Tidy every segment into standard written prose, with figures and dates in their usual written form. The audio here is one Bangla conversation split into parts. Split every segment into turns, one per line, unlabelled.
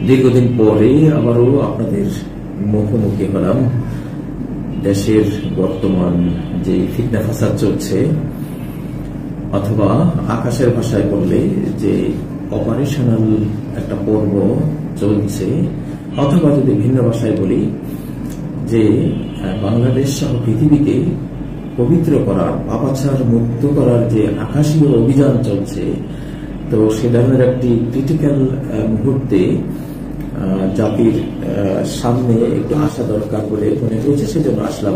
দীর্ঘদিন পরে আবারও আপনাদের মুখোমুখি হলাম। দেশের বর্তমান যে ফিতনা ফাসাদ চলছে, অথবা আকাশের ভাষায় বললে যে অপারেশনাল একটা পর্ব চলছে, অথবা যদি ভিন্ন ভাষায় বলি যে বাংলাদেশ সহ পৃথিবীকে পবিত্র করার, পাপাচার মুক্ত করার যে আকাশীয় অভিযান চলছে, তো সে ধরনের একটি ক্রিটিক্যাল মুহূর্তে জাতির সামনে একটু আসা দরকার বলে মনে হয়েছে, সেজন্য আসলাম।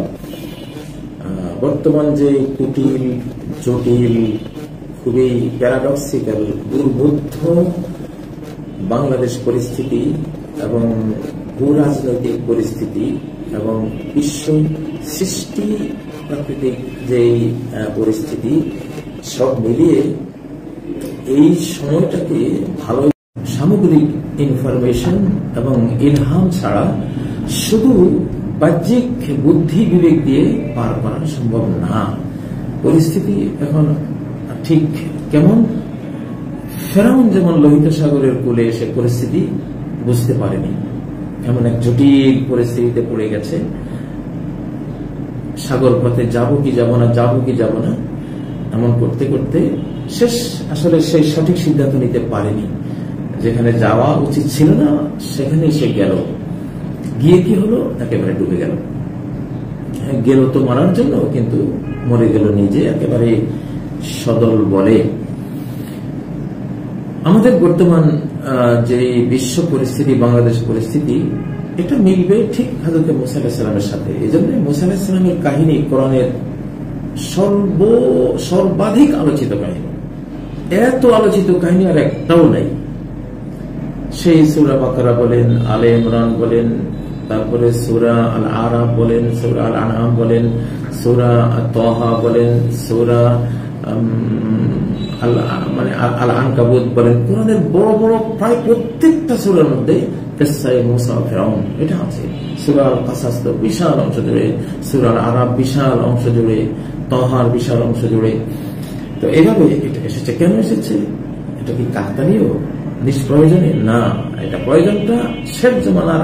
বর্তমান যে কুটিল, জটিল, খুবই প্যারাডক্সিক্যাল, দুর্বোধ্য বাংলাদেশ পরিস্থিতি এবং ভূরাজনৈতিক পরিস্থিতি এবং বিশ্ব সৃষ্টি প্রাকৃতিক যেই পরিস্থিতি, সব মিলিয়ে এই সময়টাকে ভালো সামগ্রিক ইনফরমেশন এবং ইলহাম ছাড়া শুধু বাহ্যিক বুদ্ধি বিবেক দিয়ে পার করা সম্ভব না। পরিস্থিতি এখন ঠিক কেমন? ফেরাউন যেমন লোহিত সাগরের কূলে এসে পরিস্থিতি বুঝতে পারেনি, এমন এক জটিল পরিস্থিতিতে পড়ে গেছে। সাগর পথে যাবো কি যাব না, যাবো কি যাব না, এমন করতে করতে শেষ আসলে সেই সঠিক সিদ্ধান্ত নিতে পারেনি। যেখানে যাওয়া উচিত ছিল না সেখানে সে গেল, গিয়ে কি হলো, একেবারে ডুবে গেল। গেল তো মরার জন্য, কিন্তু মরে গেল নিজে একেবারে সদল বলে। আমাদের বর্তমান যে বিশ্ব পরিস্থিতি, বাংলাদেশ পরিস্থিতি, এটা মিলবে ঠিক হযরত মুসা আলাইহিস সালামের সাথে। এই জন্য মুসা আলাইহিস সালামের কাহিনী কোরআনের সর্বাধিক আলোচিত কাহিনী। এত আলোচিত কাহিনী আর একটাও নাই। সেই সূরা বাকারা বলেন, আলে ইমরান বলেন, তারপরে সূরা আল আরাফ বলেন, সূরা আল আনআম বলেন, সূরা তাহা বলেন, সূরা আল আনকাবুত বলেন, কোরআনের বড় বড় প্রায় প্রত্যেকটা সূরার মধ্যে কিসসায়ে মুসা ও ফিরআউন এটা আছে। সূরা আল কাসাস তো বিশাল অংশ জুড়ে, সূরা আল আরাফ বিশাল অংশ জুড়ে, তাহার বিশাল অংশ জুড়ে। তো এভাবে এটা এসেছে। কেন এসেছে? এটা কি কাকতালীয়, নিষ্প্রয়োজনে? না, এটা প্রয়োজনটা শেষ জমানার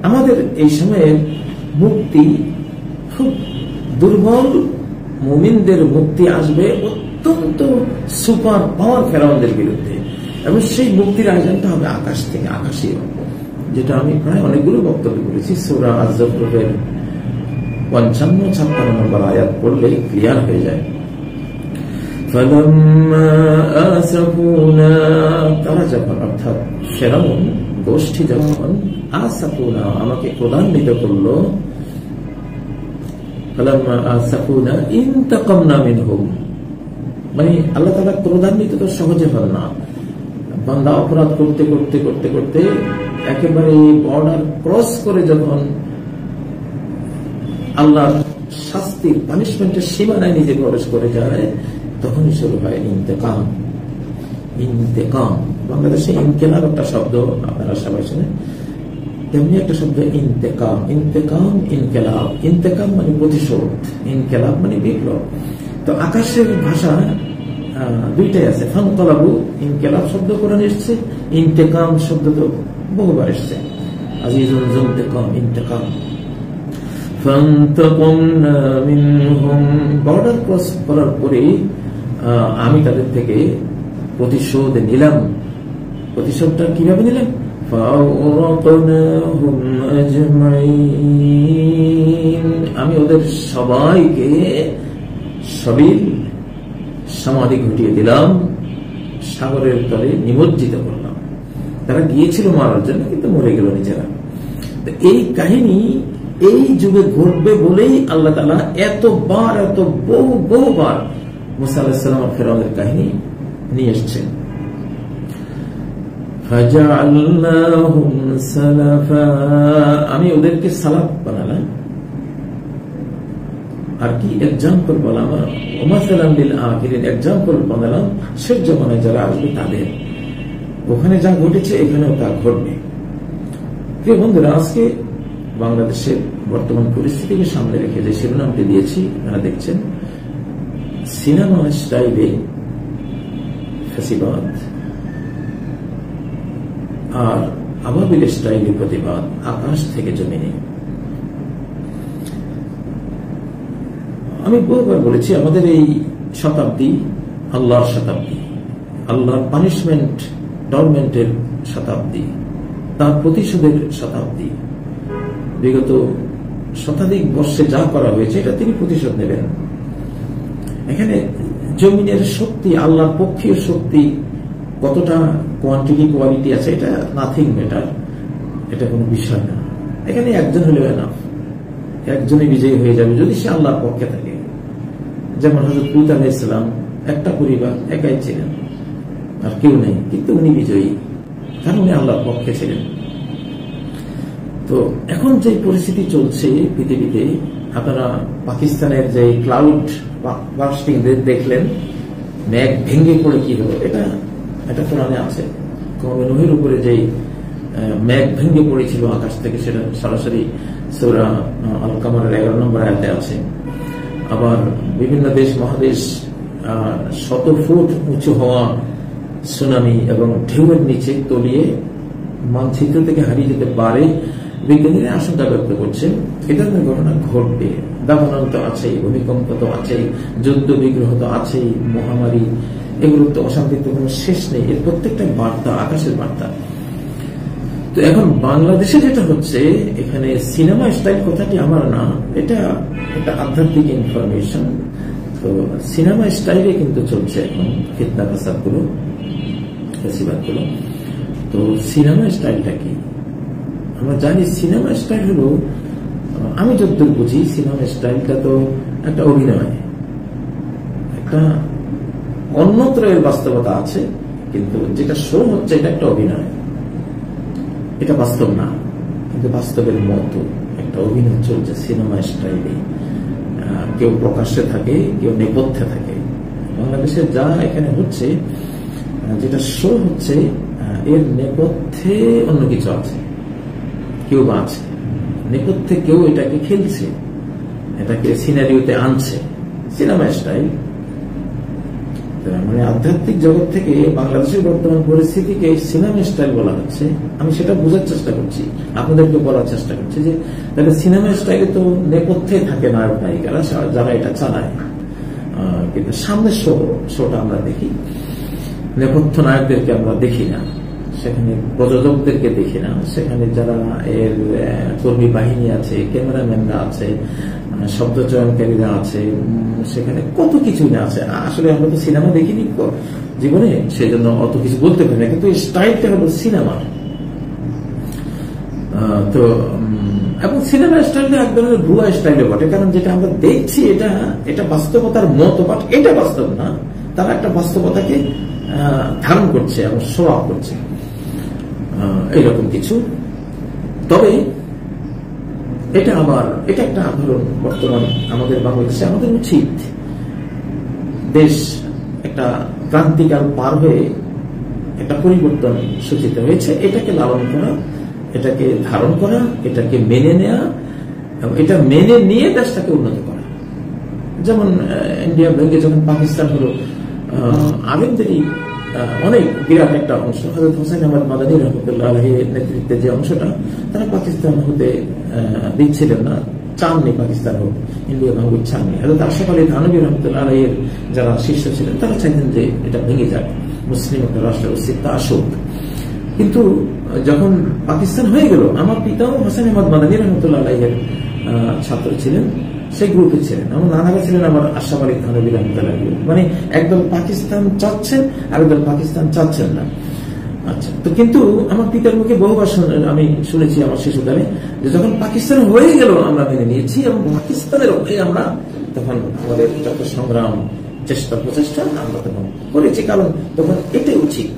আমাদের এই সময়ে মুক্তি খুব দুর্বল। মুমিনদের মুক্তি আসবে অত্যন্ত সুপার পাওয়ার ফেরাউনদের বিরুদ্ধে, এবং সেই মুক্তির আয়োজনটা হবে আকাশ থেকে, আকাশীয়। যেটা আমি প্রায় অনেকগুলো বক্তব্য করেছি। সূরা আয-যুখরুফের 55-56 নম্বর আয়াত পড়লে ক্লিয়ার হয়ে যায়। তারা যখন, অর্থাৎ ফেরাউন গোষ্ঠী যখন, আসাফুনা আমাকে ক্রোধান্বিত করলো, মানে আল্লাহ তাআলা ক্রোধান্বিত তো সহজে হন না। বান্দা অপরাধ করতে করতে করতে করতে একেবারে বর্ডার ক্রস করে যখন আল্লাহর শাস্তির, পানিশমেন্টের সীমানায় নিজে প্রবেশ করে যায়, তখনই শুরু হয় ইন্তেকাম। ইন্তেকাম বাংলাদেশে ইনকেলাব একটা শব্দ, আপনারা সবাই শুনে, তেমনি একটা শব্দ ইন্তেকাম। ইন্তেকাম, ইনকেলাব। ইন্তেকাম মানে প্রতিশোধ, ইনকেলাব মানে বিপ্লব। তো আকাশের ভাষা দুইটাই আছে। ফানকালাবু, ইনকেলাব শব্দ কোরআনে এসেছে, ইন্তেকাম শব্দ তো বহুবার এসেছে। আজিজুন যুনতেকাম, ইন্তেকাম। ফান্তাকামনা মিনহুম, বর্ডার ক্রস করার পরে আমি তাদের থেকে প্রতিশোধ নিলাম। প্রতিশোধটা কিভাবে নিলাম? আমি ওদের সবাইকে সবিল সমাধি ঘটিয়ে দিলাম, সাগরের তলে নিমজ্জিত করলাম। তারা গিয়েছিল মারার জন্য, কিন্তু মরে গেল নিজেরা। এই কাহিনী এই যুগে ঘটবে বলেই আল্লাহ তাআলা এতবার, বহুবার মুসা আলাইহিস সালাম আর ফিরআউনের কাহিনী নিয়ে এসেছেন। ফাজআলনাহুম সালাফা, আমি ওদেরকে সালাফ বানালাম। আর কি এক্সাম্পল বললাম, ওমাসালাম লিল আখিরিন, এক্সাম্পল বানালাম শেষ জামানায় যারা আসবে তাদের। ওখানে যা ঘটেছে এখানেও তা ঘটবে। প্রিয় বন্ধুরা, আজকে বাংলাদেশের বর্তমান পরিস্থিতিকে সামনে রেখে যে শিরোনামটি দিয়েছি আপনারা দেখছেন, সিনেমা স্টাইলে ফ্যাসিবাদ, আর আবাবিল স্টাইলের প্রতিবাদ আকাশ থেকে জমিনে। আমি বহুবার বলেছি, আমাদের এই শতাব্দী আল্লাহর শতাব্দী, আল্লাহর পানিশমেন্ট টর্মেন্টের শতাব্দী, তার প্রতিশোধের শতাব্দী। বিগত শতাধিক বর্ষে যা করা হয়েছে এটা তিনি প্রতিশোধ নেবেন। এখানে জমিনের শক্তি, আল্লাহর পক্ষীয় শক্তি কতটা কোয়ান্টিটি কোয়ালিটি আছে এটা নাথিং ম্যাটার, এটা কোনো বিষয় না। এখানে একজন হলেও এনাফ, একজনই বিজয়ী হয়ে যাবে যদি সে আল্লাহর পক্ষে থাকে। যেমন হযরত লূত আলাইহিস সালাম একটা পরিবার, একাই ছিলেন, আর কেউ নেই, কিন্তু উনি বিজয়ী, কারণ উনি আল্লাহর পক্ষে ছিলেন। তো এখন যে পরিস্থিতি চলছে পৃথিবীতে, আপনারা পাকিস্তানের যে ক্লাউড বার্স্টিং দেখলেন, মেঘ ভেঙে পড়ে কি হলো, এটা কোরআনে আছে। কওমে নূহের উপরে যে মেঘ ভেঙে পড়েছিল আকাশ থেকে, সেটা সরাসরি সূরা আল কামারের 11 নম্বর আয়াতে আছে। আবার বিভিন্ন দেশ মহাদেশ শত ফুট উঁচু হওয়া সুনামি এবং ঢেউয়ের নিচে তলিয়ে মানচিত্র থেকে হারিয়ে যেতে পারে, বিজ্ঞানীরা আশঙ্কা ব্যক্ত করছেন। এ ধরনের ঘটনা ঘটবে। দাবানল তো আছেই, ভূমিকম্প তো আছেই, যুদ্ধ বিগ্রহ তো আছেই, মহামারী, এগুলোর তো অশান্তির তো কোনো শেষ নেই। এর প্রত্যেকটা বার্তা আকাশের বার্তা। তো এখন বাংলাদেশে যেটা হচ্ছে, এখানে সিনেমা স্টাইল কথাটি আমার না, এটা একটা আধ্যাত্মিক ইনফরমেশন। তো সিনেমা স্টাইলে কিন্তু চলছে এখন ফিতনা ফাসাদ গুলো, ফেসিবাদ গুলো। তো সিনেমা স্টাইলটা কি আমরা জানি? সিনেমা স্টাইল হলো, আমি যতদূর বুঝি, সিনেমা স্টাইলটা তো একটা অভিনয়, একটা অন্যত্র এর বাস্তবতা আছে, কিন্তু যেটা শো হচ্ছে এটা একটা অভিনয়, এটা বাস্তব না, কিন্তু বাস্তবের মতো একটা অভিনয় চলছে সিনেমা স্টাইলে। কেউ প্রকাশ্যে থাকে, কেউ নেপথ্যে থাকে। বাংলাদেশে যা এখানে হচ্ছে, যেটা শো হচ্ছে, এর নেপথ্যে অন্য কিছু আছে, কেউ বা আছে নেপথ্যে, কেউ এটাকে খেলছে, এটাকে সিনারিওতে আনছে, সিনেমা স্টাইল। মানে আধ্যাত্মিক জগৎ থেকে বাংলাদেশের বর্তমান পরিস্থিতিকে সিনেমা স্টাইল বলা হচ্ছে। আমি সেটা বোঝার চেষ্টা করছি, আপনাদেরকে বলার চেষ্টা করছি যে তাহলে সিনেমা স্টাইলে তো নেপথ্যে থাকে নায়ক নায়িকারা, যারা এটা চালায়, কিন্তু সামনের শোটা আমরা দেখি, নেপথ্য নায়কদেরকে আমরা দেখি না, সেখানে প্রযোজকদেরকে দেখি না, সেখানে যারা এর কর্মী বাহিনী আছে, ক্যামেরাম্যানরা আছে, শব্দ চয়নকারীরা আছে, সেখানে কত কিছু না আছে। আসলে আমরা তো সিনেমা দেখিনি জীবনে, সেই জন্য অত কিছু বলতে পারি না, কিন্তু এই স্টাইলটা হলো সিনেমা। তো এবং সিনেমা স্টাইলটা এক ধরনের ভুয়া স্টাইলে বটে, কারণ যেটা আমরা দেখছি এটা বাস্তবতার মতো, বাট এটা বাস্তব না। তারা একটা বাস্তবতাকে ধারণ করছে এবং শো অফ করছে, এইরকম কিছু। তবে এটা একটা ধরুন, বর্তমান আমাদের বাংলাদেশে আমাদের উচিত, দেশ একটা ক্রান্তিকাল পার হয়ে একটা পরিবর্তন সূচিত হয়েছে, এটাকে লালন করা, এটাকে ধারণ করা, এটাকে মেনে নেওয়া, এবং এটা মেনে নিয়ে দেশটাকে উন্নত করা। যেমন ইন্ডিয়া ভেঙে যখন পাকিস্তান হলো, আলেমদেরই অনেক বিরাট একটা অংশ, হযরত হুসাইন আহমদ মাদানী রহমতুল্লাহ আলাইহির নেতৃত্বে যে অংশটা, তারা পাকিস্তান হতে দিচ্ছিলেন না, চাননি পাকিস্তান হোক, ইন্ডিয়া ভাঙুক চাননি। হযরত আশরাফ আলী থানভী রহমতুল্লাহ আলাইহির যারা শিষ্য ছিলেন, তারা চাইতেন যে এটা ভেঙে যাক, মুসলিম একটা রাষ্ট্রের অস্তিত্ব আসুক। কিন্তু যখন পাকিস্তান হয়ে গেল, আমার পিতাও হুসাইন আহমদ মাদানী রহমতুল্লাহ আলাইহির ছাত্র ছিলেন, সেই গ্রুপে ছিলেন। আমার নানারা ছিলেন আমার আশরাফ আলী থানভী রহমতুল্লাহ। মানে একদল পাকিস্তান চাচ্ছেন, আরেকদল পাকিস্তান চাচ্ছেন না। আচ্ছা, তো কিন্তু আমার পিতার মুখে বহুবার আমি শুনেছি আমার শিশুকালে, যে যখন পাকিস্তান হয়ে গেল আমরা মেনে নিয়েছি, এবং পাকিস্তানের আমরা তখন আমাদের যত সংগ্রাম, প্রচেষ্টা আমরা তখন করেছি, কারণ তখন এটাই উচিত।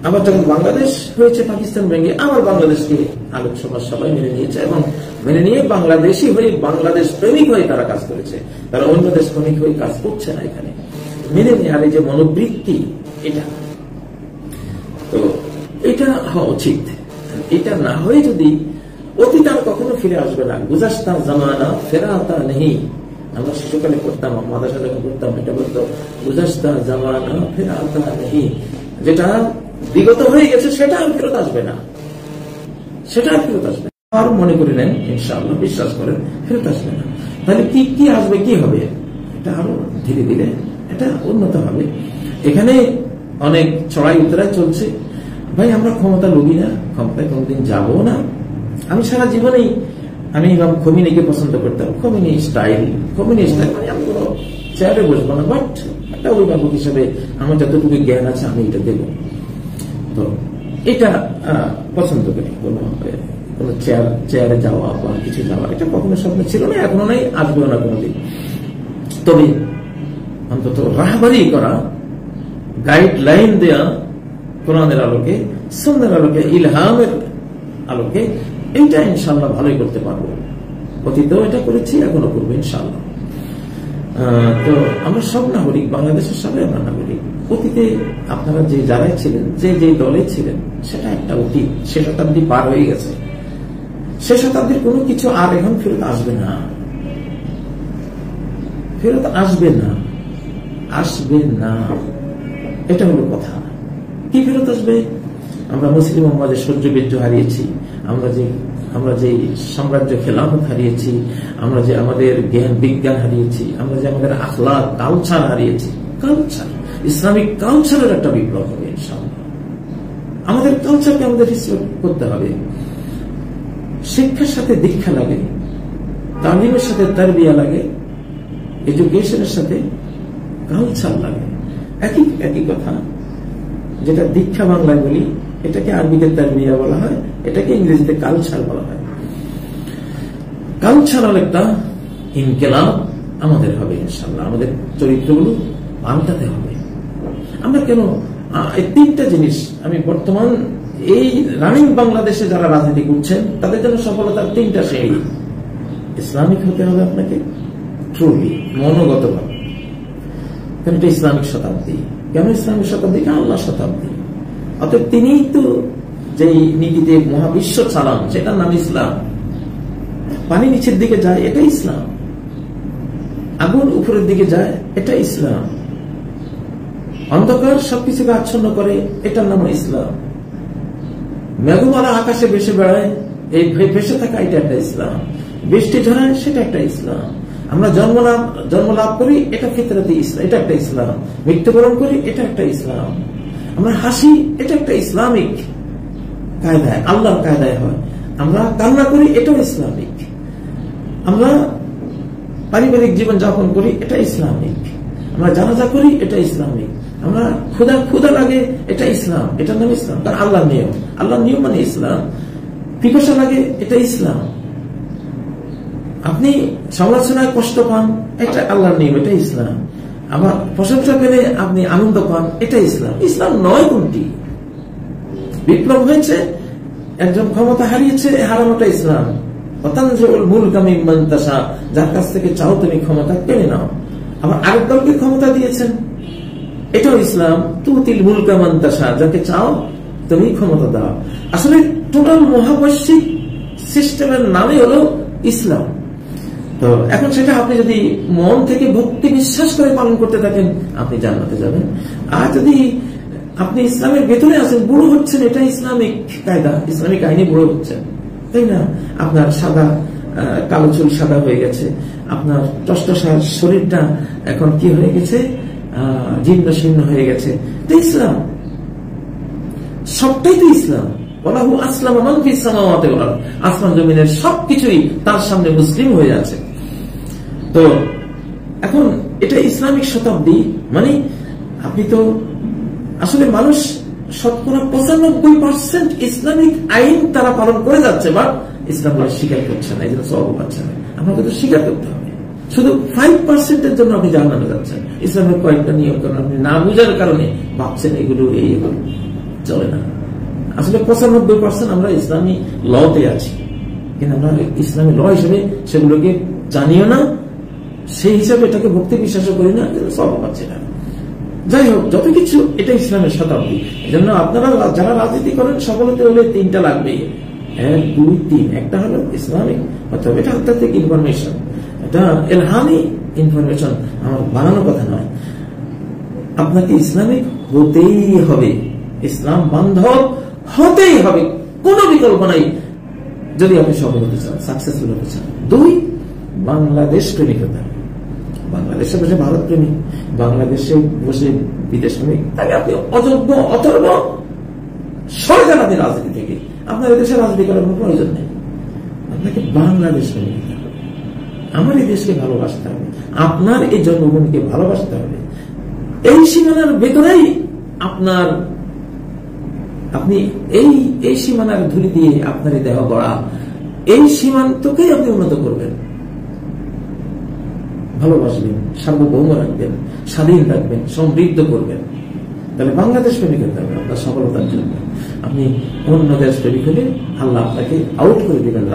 আবার যখন বাংলাদেশ হয়েছে পাকিস্তান ভেঙে, আবার বাংলাদেশকে আলোক সমাজ সবাই মেনে নিয়েছে, এবং মেনে নিয়ে বাংলাদেশি হয়ে, বাংলাদেশ প্রেমিক হয়ে তারা কাজ করেছে। তারা অন্য দেশ প্রেমিক হয়ে কাজ করছে না, এখানে মেনে নেওয়ার যে মনোবৃত্তি, এটা তো এটা হওয়া উচিত। এটা না হয়ে যদি অতীত আর কখনো ফিরে আসবে না, গুজাশতা জামানা ফেরাতা নেই। আমরা শিশুকালে পড়তাম, মাদ্রাসা যখন পড়তাম, এটা বলতো গুজাশতা জামানা ফেরাতা নেই, যেটা বিগত হয়ে গেছে সেটা আর ফেরত আসবে না, সেটা আর ফেরত আসবে না। আর মনে করে নেন ইনশাআল্লাহ, বিশ্বাস করেন ফেরত আসবে না। তাহলে কি কি আসবে, কি হবে? এটা আরো ধীরে ধীরে এটা উন্নত হবে। এখানে অনেক চড়াই উতরাই চলছে। ভাই আমরা ক্ষমতা লোভী না, ক্ষমতায় কোনদিন যাবো না। আমি সারা জীবনেই আমি ইমাম খোমেনিকে পছন্দ করতাম। খোমেনি স্টাইল মানে আমি কোনো চেয়ারে বসবো না, বাট একটা অভিভাবক হিসেবে আমার যতটুকু জ্ঞান আছে আমি এটা দেব। তো এটা পছন্দ করি। কোনো চেয়ারে যাওয়া বা কিছু যাওয়া এটা কখনো স্বপ্ন ছিল না, এখনো নাই, আসবেও না কোনোদিন। তবে অন্তত রাহবারি করা, গাইডলাইন দেয়া কোরআনের আলোকে, সুন্নাহর আলোকে, ইলহামের আলোকে, এইটা ইনশাআল্লাহ ভালোই করতে পারবো। অতীতেও এটা করেছি, এখনো করবো ইনশাআল্লাহ। তো আমরা সব নাগরিক, বাংলাদেশের সবাই আমরা নাগরিক। অতীতে আপনারা যে যারাই ছিলেন, যে দলে ছিলেন, সেটা একটা অতীত, সে শতাব্দী পার হয়ে গেছে। সে শতাব্দীর কোনো কিছু আর এখন ফেরত আসবে না, ফেরত আসবে না, আসবে না। এটা হলো কথা। কি ফেরত আসবে? আমরা মুসলিম উম্মাহর সূর্য বীর্য হারিয়েছি, আমরা যে সাম্রাজ্য খেলাফত হারিয়েছি, আমরা যে আমাদের জ্ঞান বিজ্ঞান হারিয়েছি, আমরা যে আমাদের আখলাক কালচার হারিয়েছি। কালচার, ইসলামিক কালচারের একটা বিপ্লব হবে ইনশাআল্লাহ। আমাদের কালচারকে আমাদের রিসপেক্ট করতে হবে। শিক্ষার সাথে দীক্ষা লাগে, তালিমের সাথে তারবিয়া লাগে, এডুকেশনের সাথে কালচার লাগে। একই কথা। যেটা দীক্ষা বাংলায় বলি, এটাকে আরবিতে তারবিয়া বলা হয়, এটাকে ইংরেজিতে কালচার বলা হয়। কালচারাল একটা ইনকিলাব আমাদের হবে ইনশাআল্লাহ। আমাদের চরিত্রগুলো পাল্টাতে হবে। আমরা কেন এই তিনটা জিনিস, আমি বর্তমান এই রানিং বাংলাদেশে যারা রাজনীতি করছেন তাদের জন্য সফলতার তিনটা শ্রেণী। ইসলামিক হতে হবে আপনাকে, ট্রুলি মনোগতভাবে। কেন এটা ইসলামিক শতাব্দী? কেন ইসলামিক শতাব্দী? আল্লাহ শতাব্দী। অতএব তিনিই তো যেই নীতিতে মহাবিশ্ব চালান, সেটার নাম ইসলাম। পানি নিচের দিকে যায়, এটা ইসলাম। আগুন উপরের দিকে যায়, এটা ইসলাম। অন্ধকার সবকিছুকে আচ্ছন্ন করে, এটার নাম ইসলাম। মেঘমালা আকাশে ভেসে বেড়ায়, এই ভেসে থাকা, এটা একটা ইসলাম। বৃষ্টি ঝরায়, সেটা একটা ইসলাম। আমরা জন্ম লাভ করি, এটা ফিতরাতে ইসলাম, এটা একটা ইসলাম। মৃত্যুবরণ করি, এটা একটা ইসলাম। আমরা হাসি, এটা একটা ইসলামিক কায়দায়, আল্লাহর কায়দায় হয়। আমরা কান্না করি, এটাও ইসলামিক। আমরা পারিবারিক জীবন যাপন করি, এটা ইসলামিক। আমরা জানাজা করি, এটা ইসলামিক। আমরা ক্ষুধা লাগে, এটা ইসলাম, এটার নাম ইসলাম। কারণ আল্লাহর নিয়ম মানে ইসলাম। পিপাসা লাগে, এটা ইসলাম। আপনি সমালোচনায় কষ্ট পান, এটা আল্লাহর নিয়ম, এটা ইসলাম। আবার প্রশংসা পেলে আপনি আনন্দ পান, এটা ইসলাম। ইসলাম নয় কোনটি? বিপ্লব হয়েছে, একজন ক্ষমতা হারিয়েছে, হারানোটা ইসলাম। যার কাছ থেকে চাও তুমি ক্ষমতা কেড়ে নাও। আবার আরেক দলকে ক্ষমতা দিয়েছেন, এটাও ইসলাম। তুতিল মুলকা মান তাশা, যাকে চাও তুমি ক্ষমতা দাও। আসলে টোটাল মহাবৈশ্বিক সিস্টেমের নামই হলো ইসলাম। তো এখন সেটা আপনি যদি মন থেকে ভক্তি বিশ্বাস করে পালন করতে থাকেন, আপনি জান্নাতে যাবেন। আর যদি আপনি ইসলামের ভেতরে আছেন, বুড়ো হচ্ছেন, এটা ইসলামিক কায়দা, ইসলামিক আইনে বুড়ো হচ্ছেন, তাই না? আপনার সাদা কালো চুল সাদা হয়ে গেছে, আপনার টসটসার শরীরটা এখন কি হয়ে গেছে, জীর্ণ শীর্ণ হয়ে গেছে। এটা ইসলাম, সবটাই তো ইসলাম। আসমান জমিনের সবকিছুই তার সামনে মুসলিম হয়ে যাচ্ছে। তো এখন এটা ইসলামিক শতাব্দী, মানে আপনি তো আসলে মানুষ শতকরা 95% ইসলামিক আইন তারা পালন করে যাচ্ছে, বা ইসলাম বলে স্বীকার করছে না, এই জন্য সওয়াব পাচ্ছে না। আপনাকে তো স্বীকার করতে হবে। শুধু 5% জন্য আপনি জান্নাতে যাচ্ছেন। ইসলামের কয়েকটা নিয়ম কারণ আপনি না বুঝার কারণে ভাবছেন এগুলো চলে না। আসলে 95% আমরা ইসলামী লতে আছি, কিন্তু আমরা ইসলামী ল হিসেবে সেগুলোকে জানিও না, সেই হিসাবে এটাকে ভক্তি বিশ্বাসও করি না, সওয়াব পাচ্ছি না। যাই হোক, যত কিছু এটা ইসলামের শতাব্দী। এই জন্য আপনারা যারা রাজনীতি করেন, সফলতা হলে তিনটা লাগবেই, 1, 2, 3। একটা হলো ইসলামিক, অথবা এটা আধ্যাত্মিক ইনফরমেশন, এটা ইলহামি ইনফরমেশন, আমার বানানো কথা নয়। আপনাকে ইসলামিক হতেই হবে, ইসলাম বান্ধব হতেই হবে, কোনো বিকল্প নাই যদি আপনি সফল হতে চান, সাকসেসফুল হতে চান। 2, বাংলাদেশ প্রেমিক হতে হবে। বাংলাদেশে বসে ভারত প্রেমিক, বাংলাদেশে বসে বিদেশ প্রেমিক, তাকে আপনি অযোগ্য, অথর্ব, সরে যান আপনি রাজনীতি থেকে। আপনার দেশে রাজনীতি করার কোনো প্রয়োজন নেই। আপনাকে বাংলাদেশ প্রেমিক হতে হবে। আমার এই দেশকে ভালোবাসতে হবে, আপনার এই জন্মভূমিকে ভালোবাসতে হবে। এই সীমানার ভেতরেই আপনি এই সীমানার ধুলি দিয়ে আপনার দেহ গড়া, এই সীমান্তকেই আপনি উন্নত করবেন, ভালোবাসবেন, সার্বভৌম রাখবেন, স্বাধীন রাখবেন, সমৃদ্ধ করবেন। তাহলে বাংলাদেশ প্রেমিক হতে হবে আপনার সফলতার জন্য। আপনি অন্য দেশ প্রেমিক হলে আল্লাহ আপনাকে আউট করে দেবেন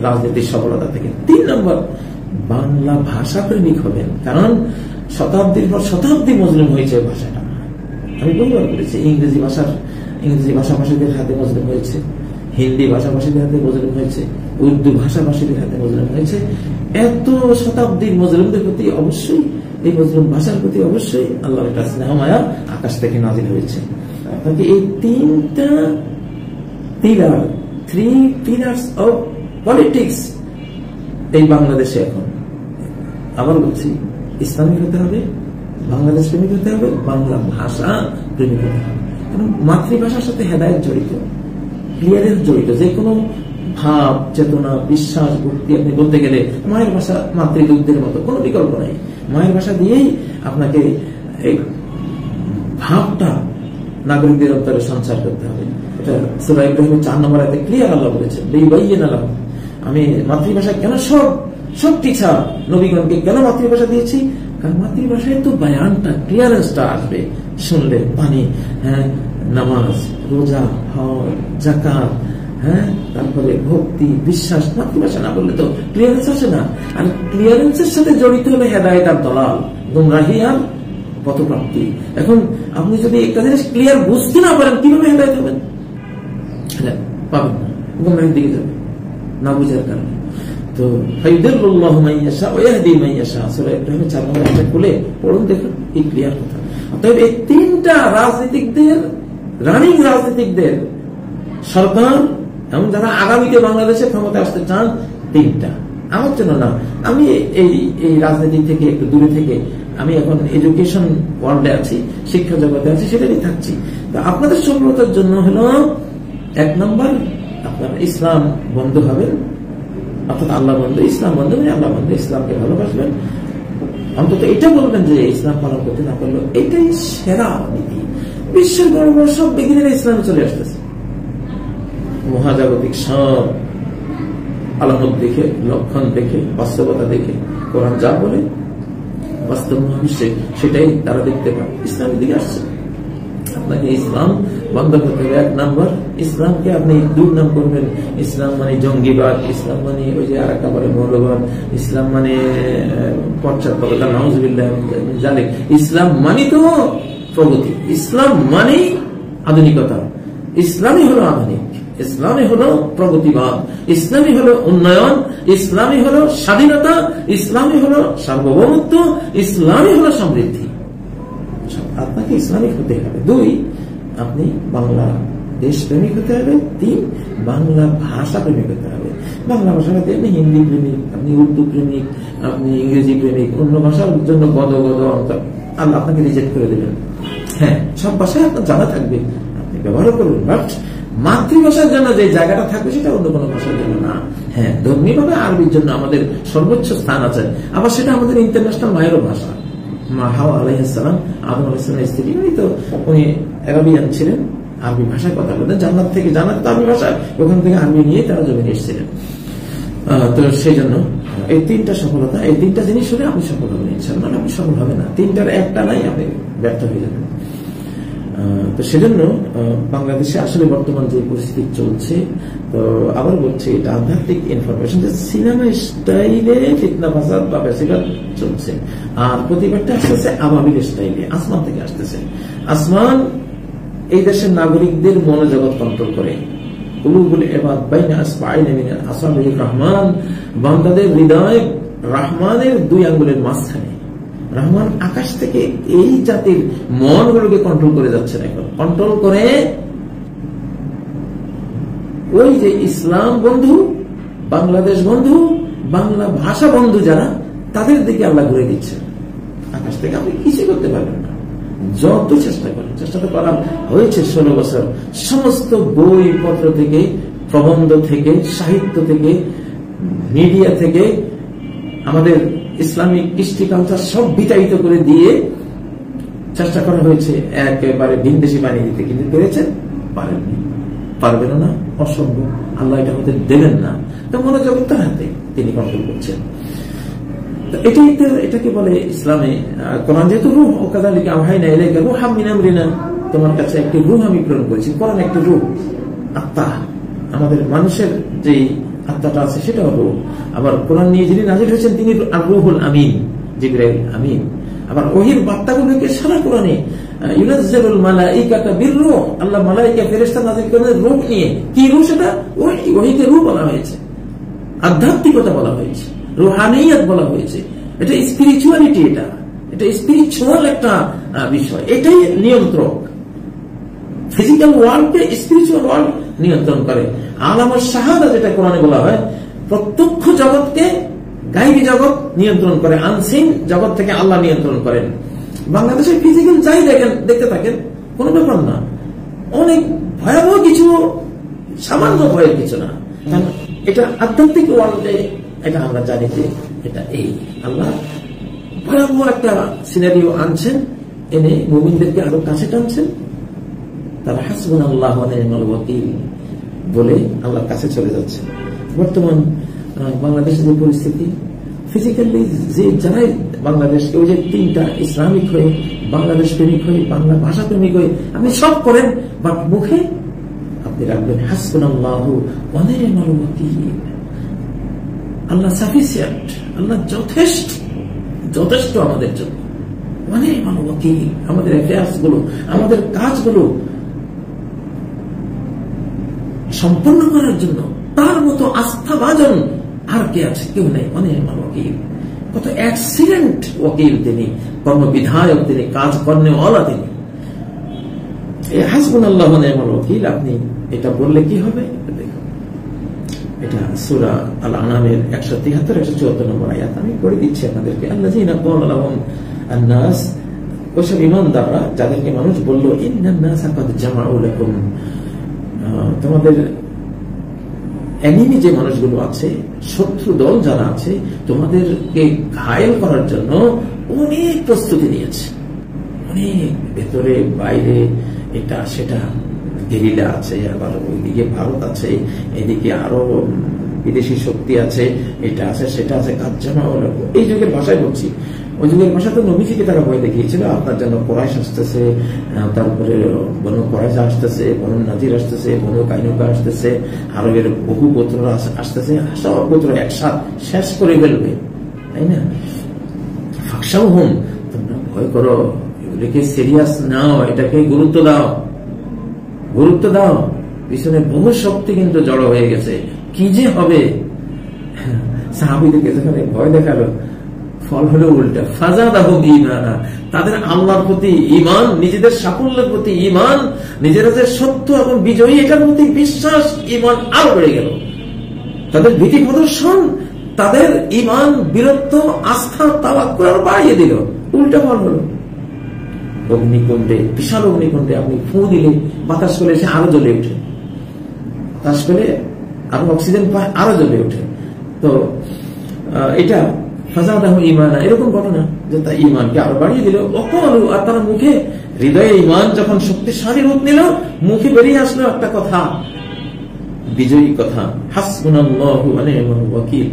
রাজনীতির সফলতা থেকে। 3 নম্বর, বাংলা ভাষা প্রেমিক হবেন, কারণ শতাব্দীর পর শতাব্দী মুসলিম হয়েছে ভাষাটা। আমি বহুবার বলেছি, ইংরেজি ভাষাভাষীদের হাতে মুসলিম হয়েছে, হিন্দি ভাষাভাষীদের হাতে মুসলিম হয়েছে, উর্দু ভাষাভাষীদের হাতে মুসলিম হয়েছে। এত শতাব্দীর মুসলিমদের প্রতি অবশ্যই, এই মুসলিম ভাষার প্রতি অবশ্যই আল্লাহর একটা স্নেহ মায়া আকাশ থেকে নাজিল হয়েছে। আপনাকে এই 3 পিলার্স অফ পলিটিক্স এই বাংলাদেশে এখন, আবার বলছি, ইসলামিক হতে হবে, বাংলাদেশ প্রেমিক হতে হবে, বাংলা ভাষা প্রেমিক হতে হবে। কারণ মাতৃভাষার সাথে হেদায়েত জড়িত, ক্লিয়ারেন্স জড়িত। যে কোনো ভাব, চেতনা, বিশ্বাস, ভক্তি আপনি বলতে গেলে মায়ের ভাষা মাতৃদুগ্ধের মতো, কোনো বিকল্প নাই। মায়ের ভাষা দিয়েই আপনাকে এই ভাবটা নাগরিকদের অন্তরে সঞ্চার করতে হবে। এটা সূরা ইব্রাহিমের 4 নম্বর আয়াতে ক্লিয়ার আল্লাহ বলেছেন, আমি মাতৃভাষা কেন সব টিচার নবীগণকে কেন মাতৃভাষা দিয়েছি, কারণ মাতৃভাষায় তো বায়ানটা, ক্লিয়ারেন্সটা আসবে শুনলে। পানি, নামাজ, রোজা, হজ, যাকাত, তারপরে ভক্তি, বিশ্বাস, মাতৃভাষা না বললে তো ক্লিয়ারেন্স আসে না। আর ক্লিয়ারেন্সের সাথে জড়িত হলে হেদায়েত আর দলাল, গুমরাহি আর পথপ্রাপ্তি। এখন আপনি যদি একটা জিনিস ক্লিয়ার বুঝতে না পারেন, কিভাবে হেদায়েত হবেন? পাবেন না, গুমরাহির দিকে যাবেন না বুঝার কারণে। তো ফাইদুল্লাহু মান ইয়াশা ওয়া ইয়াহদি মান ইয়াশা, সূরা ইব্রাহিম 4 নম্বর আয়াত খুলে পড়ুন, দেখুন এই ক্লিয়ার কথা। অতএব এই 3টা রানিং রাজনীতিকদের সরকার এবং যারা আগামীতে বাংলাদেশে ক্ষমতা আসতে চান, 3টা, আমার জন্য না। আমি এই রাজনীতি থেকে একটু দূরে থেকে, আমি এখন এডুকেশন ওয়ার্ল্ডে আছি, শিক্ষা জগতে আছি, সেটাই থাকছি। তো আপনাদের সফলতার জন্য হলো 1 নম্বর, আপনার ইসলাম বন্ধু হবেন, অর্থাৎ আল্লাহ বন্ধু, ইসলাম বন্ধু মানে আল্লাহ বন্ধু, ইসলামকে ভালোবাসবেন। অন্তত এটা বলবেন যে ইসলাম পালন করতে না পারলো এটাই সেরা নীতি। বিশ্বের বড় বড় সব বিজ্ঞানীরা ইসলামে চলে আসতেছে, মহাজাগতিক সব আলামত দেখে, লক্ষণ দেখে, বাস্তবতা দেখে, কোরআন যা বলে বাস্তব মহাবিশ্বে সেটাই তারা দেখতে পায়, ইসলামের দিকে আসছে। আপনাকে ইসলাম বন্ধ করতে হবে। 1 নম্বর, ইসলামকে আপনি দুর্নাম করবেন। ইসলাম মানে জঙ্গিবাদ, ইসলাম মানে ওই যে আরেকটা বলে মৌলবাদ, ইসলাম মানে পশ্চাৎপদতা, নাউজুবিল্লাহ জালেক। ইসলাম মানে তো প্রগতি, ইসলাম মানে আধুনিকতা, ইসলামই হলো আধুনিক, ইসলামই হলো প্রগতিবাদ, ইসলামই হলো উন্নয়ন, ইসলামই হলো স্বাধীনতা, ইসলামই হলো সার্বভৌমত্ব, ইসলামই হলো সমৃদ্ধি। আপনাকে ইসলামিক হতে হবে। 2, আপনি বাংলা দেশ প্রেমিক হতে হবে। 3, বাংলা ভাষা প্রেমিক হতে হবে। বাংলা ভাষা হতে আপনি হিন্দি প্রেমিক, আপনি উর্দু প্রেমিক, আপনি ইংরেজি প্রেমিক, অন্য ভাষার জন্য গদ আল্লাহ আপনাকে রিজেক্ট করে দেবেন। হ্যাঁ, সব ভাষায় আপনার জানা থাকবে, আপনি ব্যবহার করবেন, বাট মাতৃভাষার জন্য যে জায়গাটা থাকবে সেটা অন্য কোনো ভাষার জন্য না। হ্যাঁ, ধর্মীয় ভাবে আরবির জন্য আমাদের সর্বোচ্চ স্থান আছে, আবার সেটা আমাদের ইন্টারন্যাশনাল মায়েরও ভাষা। মা হাওয়া আলাইহিস সালাম, আদম আলাইহিস সালামের স্ত্রী, উনি আরবিয়ান ছিলেন, আরবি ভাষায় কথা বলতেন। জান্নাত তো আরবি ভাষা, ওখান থেকে আরবি নিয়ে তারা জমিনে এসেছিলেন। তো সেই জন্য এই 3টা সফলতা, এই 3টা জিনিস হলে আপনি সফল হবেন ইনশাআল্লাহ। আপনি সফল হবে না, 3টার একটা নাই, আপনি ব্যর্থ হয়ে যাবেন। তো সেজন্য বাংলাদেশে আসলে বর্তমান যে পরিস্থিতি চলছে, তো আবার বলছি, এটা আধ্যাত্মিক ইনফরমেশন, যে সিনেমা স্টাইলে ফিতনা ফাসাদ বা বেসিকাল চলছে, আর প্রতিবারটা আসতেছে আবাবিল স্টাইলে, আসমান থেকে আসতেছে। আসমান এই দেশের নাগরিকদের মনোজগৎ কন্ট্রোল করে। বান্দাদের হৃদয় রহমানের 2 আঙ্গুলের মাঝখানে, রহমান আকাশ থেকে এই জাতির মনগুলোকে কন্ট্রোল করে যাচ্ছেন, এখন কন্ট্রোল করে ওই যে ইসলাম বন্ধু, বাংলাদেশ বন্ধু, বাংলা ভাষা বন্ধু যারা, তাদের দিকে আল্লাহ ঘুরে দিচ্ছেন। আকাশ থেকে আপনি কিছু করতে পারবেন না, যত চেষ্টা করেন। চেষ্টা তো করা হয়েছে 16 বছর, সমস্ত বই পত্র থেকে, প্রবন্ধ থেকে, সাহিত্য থেকে, মিডিয়া থেকে, আমাদের ইসলামিক কৃষ্টি কালচার সব বিতাড়িত করে দিয়ে চেষ্টা করা হয়েছে একেবারে ভিনদেশি বানিয়ে দিতে, কিন্তু পেরেছেন? পারেননি, পারবেন না, অসম্ভব। আল্লাহ এটা হতে দেবেন না। তো মনোযোগ তার হাতে, তিনি কন্ট্রোল করছেন। এটাকে বলে ইসলামে কোরআন যেহেতু রূহ, ওকাযালিকা আওহাইনা ইলাইকা রূহাম মিন আমরিনা, তোমার কাছে একটি রূহ আমি প্রেরণ করেছি। কোরআন একটি রূহ, আত্মা, আমাদের মানুষের যে আত্মাটা আছে সেটা হলো। আবার কোরআন নিয়ে যিনি নাজিল হয়েছেন তিনি আর রূহুল আমিন, জিবরাইল আমিন। আবার ওহীর বার্তাগুলোকে সারা কোরআনে ইউনাজ্জিলুল মালাইকাতা বিররূহ, আল্লাহ মালাইকা ফেরেশতা নাজিল করেন রূহ নিয়ে। কি রূহ সেটা? ওহীকে রূহ বলা হয়েছে, আধ্যাত্মিকতা বলা হয়েছে, রুহানিয়ত বলা হয়েছে। এটা স্পিরিচুয়ালিটি, এটা স্পিরিচুয়াল একটা বিষয়। এটাই নিয়ন্ত্রক। ফিজিক্যাল ওয়ার্ল্ডকে স্পিরিচুয়াল ওয়ার্ল্ড নিয়ন্ত্রণ করে। আলামুশ শাহাদা যেটা কোরআনে বলা হয়, প্রত্যক্ষ জগৎকে গায়বী জগৎ নিয়ন্ত্রণ করে, আনসিন জগৎ থেকে আল্লাহ নিয়ন্ত্রণ করেন। বাংলাদেশের ফিজিক্যাল যাই দেখেন, দেখতে থাকেন, কোনো ব্যাপার না, অনেক ভয়াবহ কিছু, সামান্য ভয়ের কিছু না। এটা আধ্যাত্মিক ওয়ার্ল্ডে এটা আমরা জানি যে এটা এই আল্লাহ ভয়াবহ একটা সিনারিও আনছেন, এনে মুমিনদেরকে আরো কাছে টানছেন। তারা হাসবুনাল্লাহু ওয়া নি'মাল ওয়াকিল বলে আল্লাহর কাছে চলে যাচ্ছে। বর্তমান বাংলাদেশের যে পরিস্থিতি, ফিজিক্যালি যে যারাই বাংলাদেশ, ওই যে 3টা ইসলামিক হয়ে, বাংলাদেশ প্রেমিক হয়ে, বাংলা ভাষা প্রেমিক হয়ে আপনি সব করেন, বাট মুখে আপনি রাখবেন হাসবুনাল্লাহু ওয়া নি'মাল ওয়াকিল। আল্লাহ সাফিসিয়েন্ট, আল্লাহ যথেষ্ট, যথেষ্ট আমাদের জন্য। মানে ওয়াকিল, আমাদের অ্যাফেয়ার্স গুলো, আমাদের কাজগুলো সম্পন্ন করার জন্য তার মতো আস্থাভাজন আর কে আছে? কেউ নেই। মানে ওয়াকিল, কত এক্সিলেন্ট ওয়াকিল তিনি, কর্মবিধায়ক তিনি, কাজ কর্নেওয়ালা তিনি। এই হাসবুনাল্লাহু ওয়া নি'মাল ওয়াকিল আপনি এটা বললে কি হবে? এটা সূরা আল আনামের 173-174 নম্বর আয়াত। আমি পড়ে দিচ্ছি আপনাদেরকে। আল্লাযীনা ক্বালা লাহুম আন-নাস, ওইসব ঈমানদাররা যাদেরকে মানুষ বলল ইন্নান নাসা ক্বাদ জামাউ লাকুম, তোমাদের এনিমি যে মানুষগুলো আছে, শত্রু দল যারা আছে, তোমাদেরকে ঘায়েল করার জন্য অনেক প্রস্তুতি নিয়েছে। অনেক ভেতরে বাইরে এটা সেটা গেরিলা আছে, আবার ওইদিকে ভারত আছে, এদিকে আরো বিদেশি শক্তি আছে, এটা আছে সেটা আছে। কাজ্জামা এই যুগের ভাষায় বলছি, ওই যুগের ভাষা তো নবীজিকে তারা ভয় দেখিয়েছিল, আপনার জন্য কোরাইশ আসতেছে, তারপরে বনু কোরাইশা আসতেছে, বনু নাজির আসতেছে, বনু কাইনুকা আসতেছে, আরবের বহু গোত্ররা আসতেছে, সব গোত্র একসাথ শেষ করে ফেলবে, তাই না? ফাকশাও হুম, তোমরা ভয় করো, এগুলিকে সিরিয়াস নাও, এটাকে গুরুত্ব দাও, গুরুত্ব দাও। পিছনে বহু শক্তি কিন্তু জড়ো হয়ে গেছে, কি যে হবে। সাহাবীদেরকে যেখানে ভয় দেখালো, ফল হলো উল্টা, ফাজাদাহুম ঈমানা, তাদের আল্লাহর প্রতি ঈমান, নিজেদের সাফল্যের প্রতি ঈমান, নিজেরা যে সত্য এবং বিজয়ী এটার প্রতি বিশ্বাস, ঈমান আরো বেড়ে গেল। তাদের ভীতি প্রদর্শন, তাদের ঈমান, বীরত্ব, আস্থা, তাওয়াক্কুল আরো বাড়িয়ে দিল। উল্টা ফল হলো। অগ্নিকুণ্ডে, বিশাল অগ্নিকুণ্ডে আপনি ফু দিলে বাতাস করে এসে আরো জ্বলে ওঠে, বাতাস করে আরো অক্সিজেন পায়, আরো জ্বলে ওঠে। তো এটা ফাজাদাহু ঈমানা, এরকম ঘটনা যে তা ঈমানকে আরো বাড়িয়ে দিল। ওয়াকালু, আর তারা মুখে, হৃদয়ে ঈমান যখন শক্তিশালী রূপ নিল, মুখে বেরিয়ে আসলো একটা কথা, বিজয়ী কথা, হাসবুনাল্লাহু ওয়া নি'মাল ওয়াকিল,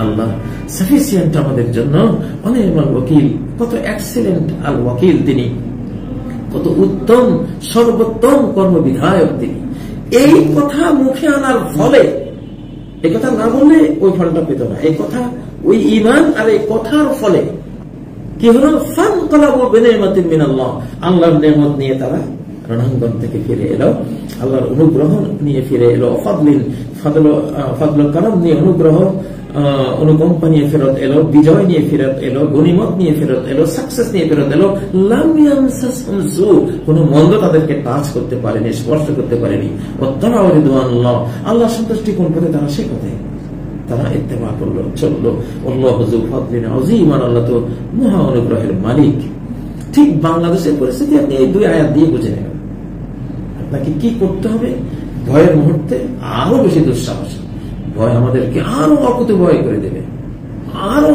আল্লাহ সাফিসিয়েন্ট আমাদের জন্য, ওয়া নি'মাল ওয়াকিল, কত এক্সিলেন্ট আল ওয়াকিল তিনি, কত উত্তম সর্বোত্তম কর্মবিধায়ক তিনি। এই কথা মুখে আনার ফলে, এই কথা না বললে ওই ফলটা পেত না। এই কথা, ওই ঈমান আর এই কথার ফলে কি হলো? ফানকালাবু বিনি'মাতিন মিনাল্লাহ, আল্লাহর নেয়ামত নিয়ে তারা রণাঙ্গন থেকে ফিরে এলো, আল্লাহর অনুগ্রহ নিয়ে ফিরে এলো, ফাদলুল কারাম নিয়ে, অনুগ্রহ অনুকম্পা নিয়ে ফেরত এলো, বিজয় নিয়ে ফেরত এলো, গনিমত নিয়ে ফেরত এলো, সাকসেস নিয়ে ফেরত এলো। লাম ইয়ামসাসহুম সু, কোনো মন্দ তাদেরকে টাচ করতে পারেনি, স্পর্শ করতে পারেনি। ওয়াত্তাবাউ রিদওয়ানাল্লাহ, আল্লাহর সন্তুষ্টি কোন পথে, তারা সে পথে তারা ইত্তেবা করলো, চললো। আল্লাহু যু ফাদলিন আযীম, আল্লাহ তো মহা অনুগ্রহের মালিক। ঠিক বাংলাদেশের পরিস্থিতি আপনি এই 2 আয়াত দিয়ে বুঝে নেবেন। আপনাকে কি করতে হবে? ভয়ের মুহূর্তে আরো বেশি দুঃসাহস, ভয় আমাদেরকে আরো অকুত ভয় করে দেবে, আরো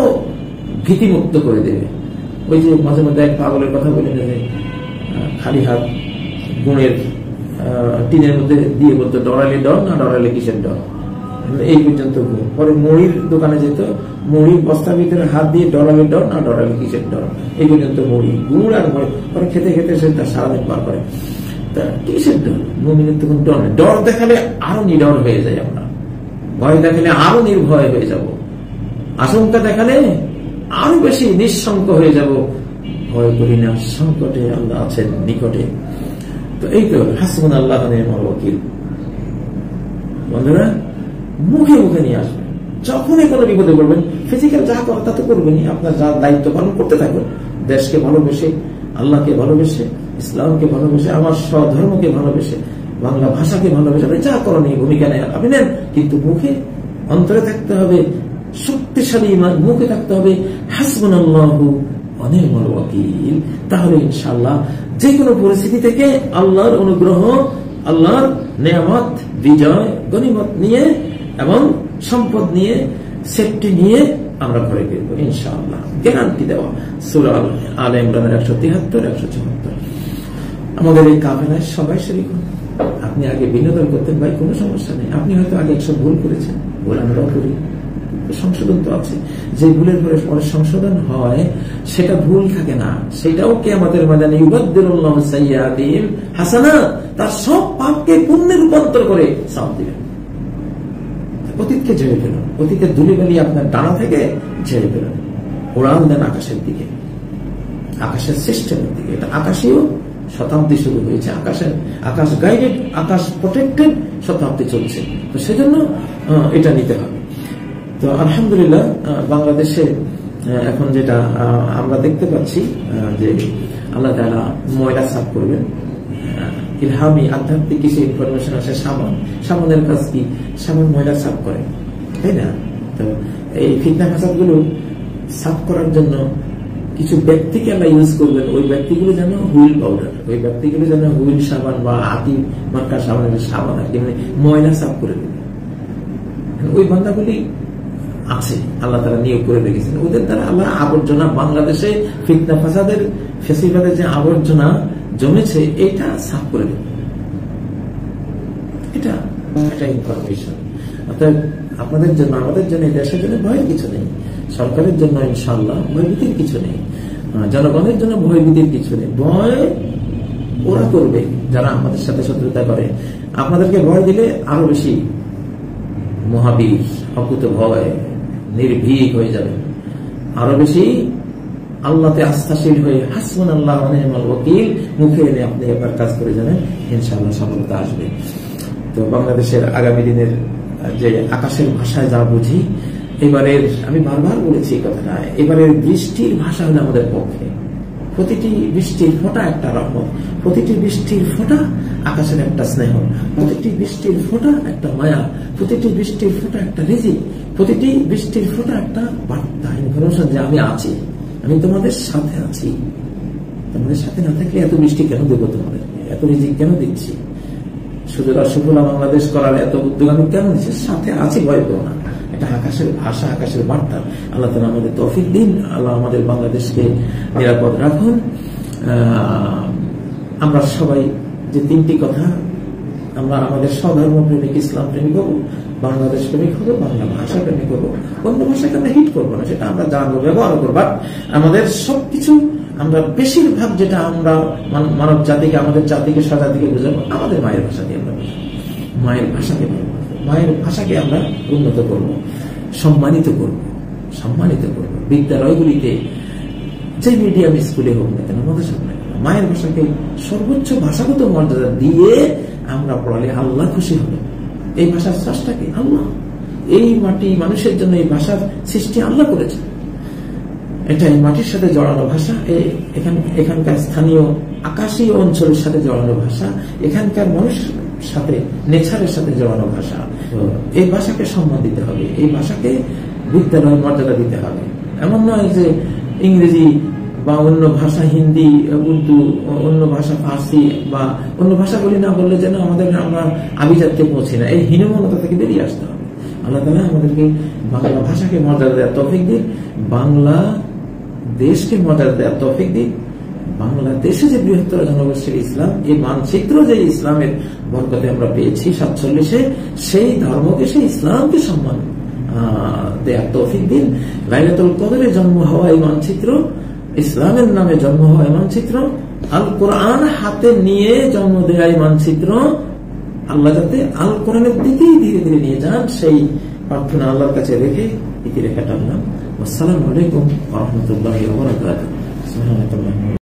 ভীতিমুক্ত করে দেবে। ওই যে মাঝে মধ্যে এক পাগলের কথা বলে যে খালি হাত গুণের টিনের মধ্যে দিয়ে বলতো, ডরালে ডর না ডরালে কিসের ডর, এই পর্যন্ত। পরে মুড়ির দোকানে যেত, মুড়ির বস্তার ভিতরে হাত দিয়ে ডরালে ডর না ডরালে কিসের ডর, এই পর্যন্ত মুড়ি গুড় আর ভয়। পরে খেতে খেতে সে তার সারাদিন পার করে। তা কিসের ডর? মুমিনের তখন ডর নেই। ডর দেখালে আরো নিডর হয়ে যায় আমরা, ভয় দেখালে আরো নির্ভয় হয়ে যাব, আশঙ্কা দেখালে আরো বেশি নিঃশঙ্ক হয়ে যাব। ভয় করি না, সংকটে আল্লাহ আছেন নিকটে। তো এই তো হাসবুনাল্লাহু ওয়া নি'মাল ওয়াকিল। বন্ধুরা, মুখে মুখে নিয়ে আসবেন। যখনই কোনো বিপদে পড়বেন, ফিজিক্যাল যা করা তা তো করবেনই, আপনার যা দায়িত্ব পালন করতে থাকুন। দেশকে ভালোবেসে, আল্লাহকে ভালোবেসে, ইসলামকে ভালোবেসে, আমার স্বধর্মকে ভালোবেসে, বাংলা ভাষাকে ভালোবেসে আপনি যা করণীয় ভূমিকা নেন আপনি নেন, কিন্তু মুখে, অন্তরে থাকতে হবে শক্তিশালী ইমান, মুখে থাকতে হবে হাসবুনাল্লাহু ওয়া নি'মাল ওয়াকিল। তাহলে ইনশাআল্লাহ যে কোনো পরিস্থিতি থেকে আল্লাহর অনুগ্রহ, আল্লাহর নেয়ামত, বিজয়, গনিমত নিয়ে এবং সম্পদ নিয়ে, সেফটি নিয়ে আমরা ঘরে ফিরবো ইনশাআল্লাহ, গ্যারান্টি দেওয়া। সূরা আলে ইমরানের 173, 174। আমাদের এই কাফেলায় সবাই শরীক হন। আপনি আগে বিনোদন করতেন, ভাই কোনো সমস্যা নেই। আপনি হয়তো আগে 100 ভুল করেছেন, ভুল আমরাও করি, সংশোধন তো আছে। যে ভুলের পরে সংশোধন হয় সেটা ভুল থাকে না, সেটাও কিয়ামতের ময়দানে ইউবাদদিলুল্লাহু সাইয়্যাতিহিম হাসানাত, তার সব পাপকে পুণ্যে রূপান্তর করে সওয়াব দিবেন। অতীতকে ঝেড়ে ফেলুন, অতীতের ধুলিবালি আপনার ডানা থেকে ঝেড়ে ফেলুন, উড়ান দেন আকাশের দিকে, আকাশের সিস্টেমের দিকে। এটা আকাশীয় শতাব্দী শুরু হয়েছে, আকাশ গাইডেড, আকাশ প্রোটেক্টেড শতাব্দী চলছে। তো সেজন্য এটা নিতে হবে। তো আলহামদুলিল্লাহ, বাংলাদেশে এখন যেটা আমরা দেখতে পাচ্ছি যে আল্লাহ তাআলা ময়লা সাফ করবেন। ইলহামি আধ্যাত্মিক কিছু ইনফরমেশন আছে। সাবানের কাজ কি? সাবান ময়লা সাফ করে, তাই না? তো এই ফিতনা ফাসাদ গুলো সাফ করার জন্য কিছু ব্যক্তিকে আল্লাহ ইউজ করবেন। ওই ব্যক্তিগুলো যেন হুইল পাউডার, ওই ব্যক্তিগুলো যেন হুইল সাবান বা আতি মার্কা সাবানের সাবান আর কি, মানে ময়লা সাফ করে দেবে। ওই বান্দাগুলি আছে, আল্লাহ তারা নিয়োগ করে রেখেছেন। ওদের দ্বারা আল্লাহ আবর্জনা, বাংলাদেশে ফিতনা ফাসাদের ফেসিবাদের যে আবর্জনা জমেছে এটা সাফ করে দেবে। এটা একটা ইনফরমেশন। অর্থাৎ আপনাদের জন্য, আমাদের জন্য, দেশের জন্য ভয়ের কিছু নেই, সরকারের জন্য ইনশাআল্লাহ ভয়ভীতির কিছু নেই, জনগণের জন্য ভয়ভীতির কিছু নেই। ভয় ওরা করবে যারা আমাদের সাথে শত্রুতা করে। আপনাদেরকে ভয় দিলে আরো বেশি মহাবীর, অকুত ভয়, নির্ভীক হয়ে যাবে, আরো বেশি আল্লাহতে আস্থাশীল হয়ে হাসবুনাল্লাহু ওয়া নি'মাল ওয়াকিল মুখে এনে আপনি এবার কাজ করে যাবেন, ইনশাআল্লাহ সফলতা আসবে। তো বাংলাদেশের আগামী দিনের যে আকাশের ভাষায় যা বুঝি, এবারের, আমি বারবার বলেছি এই কথাটা, এবারের বৃষ্টির ভাষা হলো আমাদের পক্ষে। প্রতিটি বৃষ্টির ফোঁটা একটা রহমত, প্রতিটি বৃষ্টির ফোঁটা আকাশের একটা স্নেহ, প্রতিটি বৃষ্টির ফোঁটা একটা মায়া, প্রতিটি বৃষ্টির ফোঁটা একটা রিজিক, প্রতিটি বৃষ্টির ফোঁটা একটা বার্তা, ইনফরমেশন যে আমি আছি, আমি তোমাদের সাথে আছি। তোমাদের সাথে না থাকলে এত বৃষ্টি কেন দেবো তোমাদের, এত রিজিক কেন দিচ্ছি, সুতরাং সুফলা বাংলাদেশ করার এত উদ্যোগ আমি কেন দিচ্ছি? সাথে আছি, ভয় করো না। এটা আকাশের ভাষা, আকাশের বার্তা। আল্লাহ তাআলা আমাদের তৌফিক দিন, আল্লাহ আমাদের বাংলাদেশকে নিরাপদ রাখুন। আমরা সবাই যে 3টি কথা, আমরা আমাদের স্বধর্ম প্রেমিক, ইসলাম প্রেমিক হবো, বাংলাদেশ প্রেমিক হবো, বাংলা ভাষা প্রেমিক হবো। অন্য ভাষাকে আমরা হিট করবো না, সেটা আমরা জানবো, ব্যবহার করবো। আমাদের সবকিছু, আমরা বেশিরভাগ যেটা আমরা মানব জাতিকে, আমাদের জাতিকে, স্বজাতিকে বোঝাবো, আমাদের মায়ের ভাষা দিয়ে আমরা বোঝাবো, মায়ের ভাষাকে, মায়ের ভাষাকে আমরা উন্নত করবো, সম্মানিত করবো, সম্মানিত করবো। বিদ্যালয়গুলিতে যে মিডিয়াম স্কুলে হোক না কেন, আমাদের সামনে মায়ের ভাষাকে সর্বোচ্চ ভাষাগত মর্যাদা দিয়ে আমরা পড়ালে আল্লাহ খুশি হবে। এই ভাষার স্রষ্টাকে আল্লাহ, এই মাটি মানুষের জন্য এই ভাষার সৃষ্টি আল্লাহ করেছে। এটা এই মাটির সাথে জড়ানো ভাষা, এখানকার স্থানীয় আকাশীয় অঞ্চলের সাথে জড়ানো ভাষা, এখানকার মানুষের সাথে নেচারের সাথে জড়ানো ভাষা। এই ভাষাকে সম্মান দিতে হবে, এই ভাষাকে বিদ্যালয়ের মর্যাদা দিতে হবে। এমন নয় যে ইংরেজি বা অন্য ভাষা, হিন্দি, উর্দু, অন্য ভাষা ফার্সি বা অন্য ভাষাগুলি না বললে যেন আমরা আভিজাত্যে পৌঁছি না। এই হীনমনতা থেকে বেরিয়ে আসতে হবে। আল্লাহ তাআলা আমাদেরকে বাংলা ভাষাকে মর্যাদা দেওয়ার তৌফিক দিন, বাংলা দেশকে মর্যাদা দেওয়ার তৌফিক দিন। বাংলাদেশে যে বৃহত্তর জনগোষ্ঠীর ইসলাম, এই মানচিত্র যে ইসলামের বরকতে আমরা পেয়েছি 47-এ, সেই ধর্মকে, সেই ইসলামকে সম্মান দেওয়ার তৌফিক দিন। লাইলাতুল কদরে জন্ম হওয়া এই মানচিত্র, ইসলামের নামে জন্ম হওয়া এই মানচিত্র, আল কোরআন হাতে নিয়ে জন্ম দেওয়া এই মানচিত্র, আল্লাহ যাতে আল কোরআনের দিকেই ধীরে ধীরে নিয়ে যান, সেই প্রার্থনা আল্লাহর কাছে রেখে ইতি রেখা টানলাম। আসসালামু আলাইকুম ওয়া রাহমাতুল্লাহি ওয়া বারাকাতুহু।